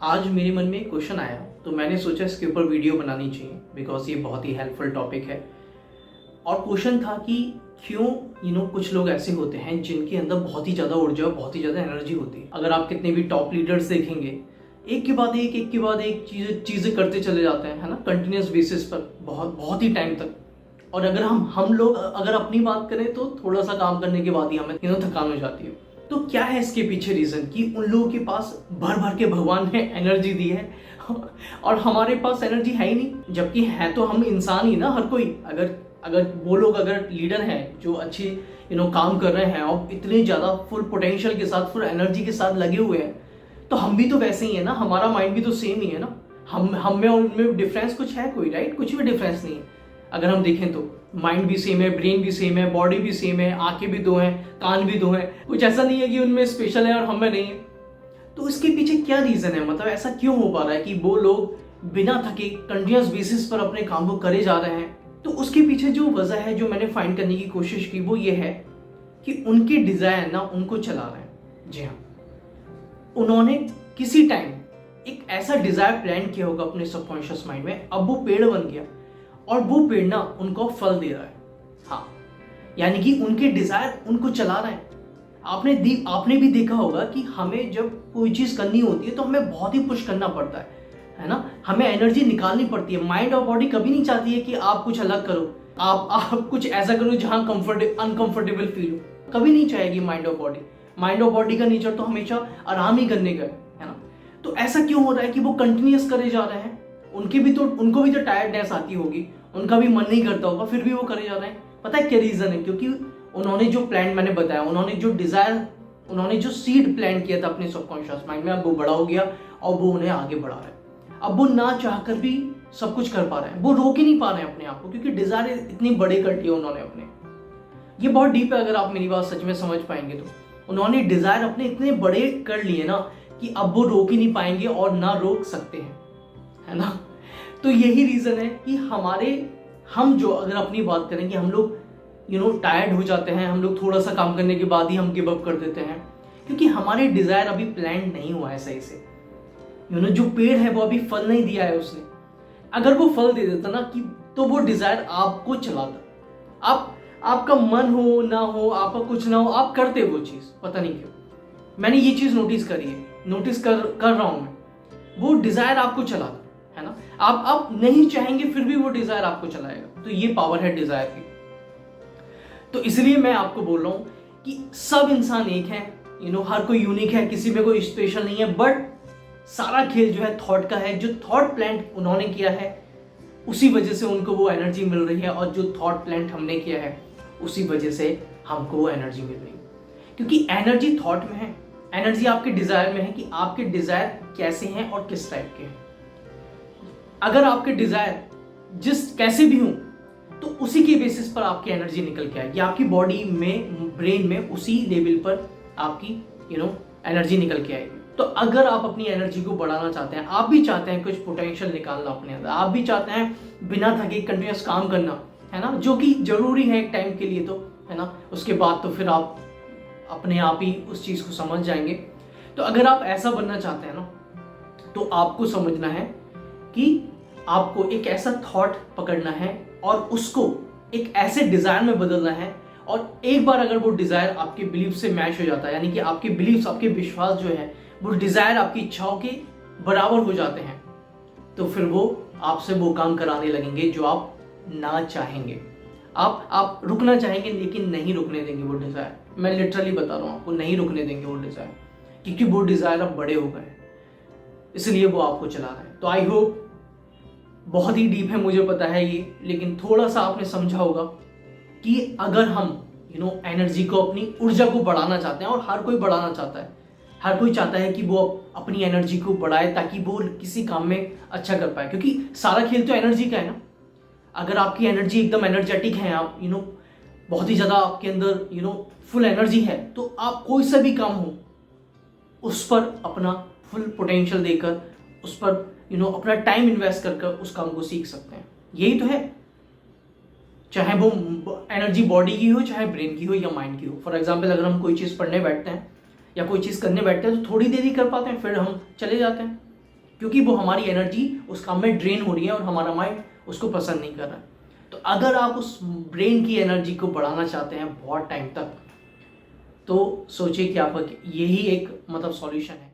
आज मेरे मन में एक क्वेश्चन आया तो मैंने सोचा इसके ऊपर वीडियो बनानी चाहिए बिकॉज ये बहुत ही हेल्पफुल टॉपिक है। और क्वेश्चन था कि क्यों कुछ लोग ऐसे होते हैं जिनके अंदर बहुत ही ज़्यादा ऊर्जा और बहुत ही ज़्यादा एनर्जी होती है। अगर आप कितने भी टॉप लीडर्स देखेंगे एक के बाद एक चीज़ें करते चले जाते हैं, है ना, कंटिन्यूस बेसिस पर बहुत बहुत ही टाइम तक। और अगर हम लोग अगर अपनी बात करें तो थोड़ा सा काम करने के बाद ही हमें थकान हो जाती है। तो क्या है इसके पीछे रीज़न कि उन लोगों के पास भर भर के भगवान ने एनर्जी दी है और हमारे पास एनर्जी है ही नहीं। जबकि है तो हम इंसान ही ना, हर कोई। अगर वो लोग अगर लीडर हैं जो अच्छे काम कर रहे हैं और इतने ज़्यादा फुल पोटेंशियल के साथ फुल एनर्जी के साथ लगे हुए हैं, तो हम भी तो वैसे ही है ना। हमारा माइंड भी तो सेम ही है ना। हम में और उनमें डिफरेंस कुछ है कोई? राइट, कुछ भी डिफरेंस नहीं है। अगर हम देखें तो माइंड भी सेम है, ब्रेन भी सेम है, बॉडी भी सेम है, आंखें भी दो हैं, कान भी दो हैं। कुछ ऐसा नहीं है कि उनमें स्पेशल है और हम में नहीं है। तो इसके पीछे क्या रीजन है? मतलब ऐसा क्यों हो पा रहा है कि वो लोग बिना थके कंटिन्यूस बेसिस पर अपने काम को करे जा रहे हैं? तो उसके पीछे जो वजह है जो मैंने फाइंड करने की कोशिश की वो ये है कि उनके डिजायर ना उनको चला रहे हैं। जी हाँ, उन्होंने किसी टाइम एक ऐसा डिजायर प्लान किया होगा अपने सबकॉन्शियस माइंड में, अब वो पेड़ बन गया और वो पेड़ ना उनको फल दे रहा है। हाँ, यानी कि उनके डिजायर उनको चला रहे हैं। आपने भी देखा होगा कि हमें जब कोई चीज करनी होती है तो हमें बहुत ही पुश करना पड़ता है ना। हमें एनर्जी निकालनी पड़ती है। माइंड और बॉडी कभी नहीं चाहती है कि आप कुछ अलग करो, आप कुछ ऐसा करो जहां अनकंफर्टेबल फील हो। कभी नहीं चाहेगी माइंड और बॉडी का नेचर तो हमेशा आराम ही करने का है ना। तो ऐसा क्यों हो रहा है कि वो कंटिन्यूस करे जा रहे हैं? उनको भी तो टायर्डनेस आती होगी, उनका भी मन नहीं करता होगा, फिर भी वो करे जा रहे हैं। पता है क्या रीजन है? क्योंकि उन्होंने जो प्लान मैंने बताया, उन्होंने जो सीड प्लान किया था अपने सबकॉन्शियस माइंड में, अब वो बड़ा हो गया और वो उन्हें आगे बढ़ा रहा है। अब वो ना चाहकर भी सब कुछ कर पा रहे हैं। वो रोक ही नहीं पा रहे हैं अपने आप को, क्योंकि डिजायर इतनी बड़े कर दिए उन्होंने अपने। ये बहुत डीप है, अगर आप मेरी बात सच में समझ पाएंगे तो। उन्होंने डिजायर अपने इतने बड़े कर लिए ना कि अब वो रोक ही नहीं पाएंगे और ना रोक सकते हैं, है ना। तो यही रीजन है कि हम जो अगर अपनी बात करें कि हम लोग टायर्ड हो जाते हैं, हम लोग थोड़ा सा काम करने के बाद ही हम गिव अप कर देते हैं, क्योंकि हमारे डिजायर अभी प्लान नहीं हुआ है सही से। जो पेड़ है वो अभी फल नहीं दिया है उसने। अगर वो फल दे देता ना कि तो वो डिजायर आपको चलाता। आपका मन हो ना हो, आपका कुछ ना हो, आप करते वो चीज। पता नहीं क्यों मैंने ये चीज नोटिस करी है, नोटिस कर रहा हूं मैं। वो डिजायर आपको चलाता है ना। आप नहीं चाहेंगे फिर भी वो डिजायर आपको चलाएगा। तो ये पावर है डिजायर की। तो इसलिए मैं आपको बोल रहा हूं कि सब इंसान एक है, हर कोई यूनिक है, किसी में कोई स्पेशल नहीं है। बट सारा खेल जो है थॉट का है। जो थॉट प्लांट उन्होंने किया है उसी वजह से उनको वो एनर्जी मिल रही है, और जो थॉट प्लांट हमने किया है उसी वजह से हमको वो एनर्जी मिल रही है। क्योंकि एनर्जी थॉट में है, एनर्जी आपके डिजायर में है कि आपके डिजायर कैसे हैं और किस टाइप के हैं। अगर आपके डिजायर कैसे भी हों तो उसी के बेसिस पर आपकी एनर्जी निकल के आएगी। आपकी बॉडी में, ब्रेन में उसी लेवल पर आपकी एनर्जी निकल के आएगी। तो अगर आप अपनी एनर्जी को बढ़ाना चाहते हैं, आप भी चाहते हैं कुछ पोटेंशियल निकालना अपने अंदर, आप भी चाहते हैं बिना थके कंटिन्यूस काम करना, है ना, जो कि जरूरी है एक टाइम के लिए, तो है ना, उसके बाद तो फिर आप अपने आप ही उस चीज को समझ जाएंगे। तो अगर आप ऐसा बनना चाहते हैं ना, तो आपको समझना है कि आपको एक ऐसा थॉट पकड़ना है और उसको एक ऐसे डिजायर में बदलना है। और एक बार अगर वो डिजायर आपके बिलीफ से मैच हो जाता है, यानी कि आपके बिलीफ, आपके विश्वास जो है वो डिजायर आपकी इच्छाओं के बराबर हो जाते हैं, तो फिर वो आपसे वो काम कराने लगेंगे जो आप ना चाहेंगे। आप रुकना चाहेंगे लेकिन नहीं रुकने देंगे वो डिजायर। मैं लिटरली बता रहा हूँ, आपको नहीं रुकने देंगे वो डिजायर, क्योंकि वो डिजायर अब बड़े हो गए, इसलिए वो आपको चला रहे हैं। तो आई होप, बहुत ही डीप है मुझे पता है ये, लेकिन थोड़ा सा आपने समझा होगा कि अगर हम एनर्जी को, अपनी ऊर्जा को बढ़ाना चाहते हैं, और हर कोई बढ़ाना चाहता है, हर कोई चाहता है कि वो अपनी एनर्जी को बढ़ाए ताकि वो किसी काम में अच्छा कर पाए, क्योंकि सारा खेल तो एनर्जी का है ना। अगर आपकी एनर्जी एकदम एनर्जेटिक है, आप बहुत ही ज्यादा आपके अंदर फुल एनर्जी है, तो आप कोई सा भी काम हो उस पर अपना फुल पोटेंशियल देकर, उस पर अपना टाइम इन्वेस्ट कर उस काम को सीख सकते हैं। यही तो है, चाहे वो एनर्जी बॉडी की हो, चाहे ब्रेन की हो या माइंड की हो। फॉर एग्जाम्पल, अगर हम कोई चीज़ पढ़ने बैठते हैं या कोई चीज़ करने बैठते हैं तो थोड़ी देर ही कर पाते हैं, फिर हम चले जाते हैं, क्योंकि वो हमारी एनर्जी उस काम में ड्रेन हो रही है और हमारा माइंड उसको पसंद नहीं कर रहा है। तो अगर आप उस ब्रेन की एनर्जी को बढ़ाना चाहते हैं बहुत टाइम तक, तो सोचिए कि आप यही एक मतलब सॉल्यूशन है।